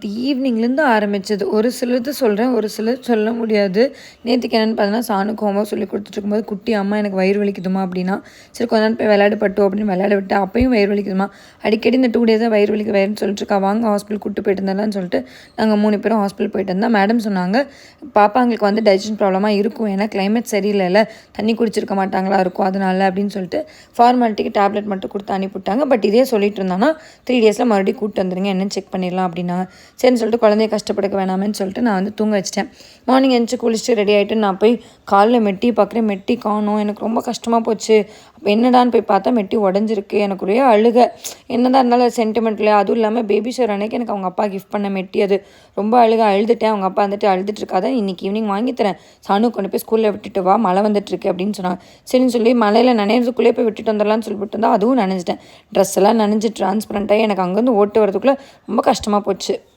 நேற்று ஈவினிங்லேருந்து ஆரம்பிச்சது. ஒரு சிலது சொல்கிறேன், ஒரு சிலது சொல்ல முடியாது. நேற்றுக்கு என்னென்னு பார்த்தீங்கன்னா, சாணுக்கு ஹோம்வொர்க் சொல்லி கொடுத்துட்ருக்கும்போது, குட்டி அம்மா எனக்கு வயிறு வலிக்குதுமா அப்படின்னா, சரி கொஞ்ச நேரம் போய் விளையாடு பட்டு அப்படின்னு விளையாட விட்டு, அப்பயும் வயிறு வலிக்குதுமா, அடிக்கடி இந்த 2 டேஸாக வயிறு வலிக்கு வயிறுன்னு சொல்லிட்டுருக்கா, வாங்க ஹாஸ்பிட்டல் கூட்டு போயிட்டு இருந்தேன்லான்னு சொல்லிட்டு, நாங்கள் 3 பேரும் ஹாஸ்பிட்டல் போயிட்டு இருந்தோம். மேடம் சொன்னாங்க, பாப்பாங்களுக்கு வந்து டைஜஷன் ப்ராப்ளமாக இருக்கும். ஏன்னா கிளைமேட் சரியில்லைல்ல, தண்ணி குடிச்சிருக்க மாட்டாங்களா இருக்கும் அதனால அப்படின்னு சொல்லிட்டு ஃபார்மாலிட்டிக்கு டேப்லெட் மட்டும் கொடுத்து அனுப்பிவிட்டாங்க. பட் இதே சொல்லிட்டு இருந்தாங்கன்னா 3 டேஸில் மறுபடியும் கூப்பிட்டு வந்துடுங்க, என்னென்னு செக் பண்ணிடலாம் அப்படின்னா, சரின்னு சொல்லிட்டு குழந்தைய கஷ்டப்படுக்க வேணாமேன்னு சொல்லிட்டு நான் வந்து தூங்க வச்சிட்டேன். மார்னிங் எழுந்துச்சி குளிச்சுட்டு ரெடி ஆகிட்டு நான் போய் காலில் மெட்டி பார்க்குறேன், மெட்டி காணோம். எனக்கு ரொம்ப கஷ்டமாக போச்சு. அப்போ என்னடான்னு போய் பார்த்தா மெட்டி உடஞ்சிருக்கு. எனக்கு ஒரே அழுக. என்னதான் இருந்தாலும் சென்டிமெண்ட்டில், அதுவும் இல்லாமல் பேபி ஷவர் அன்னைக்கு எனக்கு அவங்க அப்பா கிஃப்ட் பண்ண மெட்டி அது. ரொம்ப அழுதுட்டேன். அவங்க அப்பா வந்துட்டு அழுதுட்டு இருக்காத, இன்றைக்கி ஈவினிங் வாங்கி தரேன், சாணு கொண்டு போய் ஸ்கூலில் விட்டுட்டு வா, மழை வந்துட்டுருக்கு அப்படின்னு சொன்னாங்க. சரின்னு சொல்லி மழையில் நனையிறதுக்குள்ளே போய் விட்டுட்டு வந்துடலான்னு சொல்லிட்டு இருந்தால் அதுவும் நனைஞ்சிட்டேன். ட்ரெஸ் எல்லாம் நனைஞ்சு ட்ரான்ஸ்பரண்ட்டாகி எனக்கு அங்கேருந்து ஓட்டு வரதுக்குள்ளே ரொம்ப கஷ்டமாக போச்சு.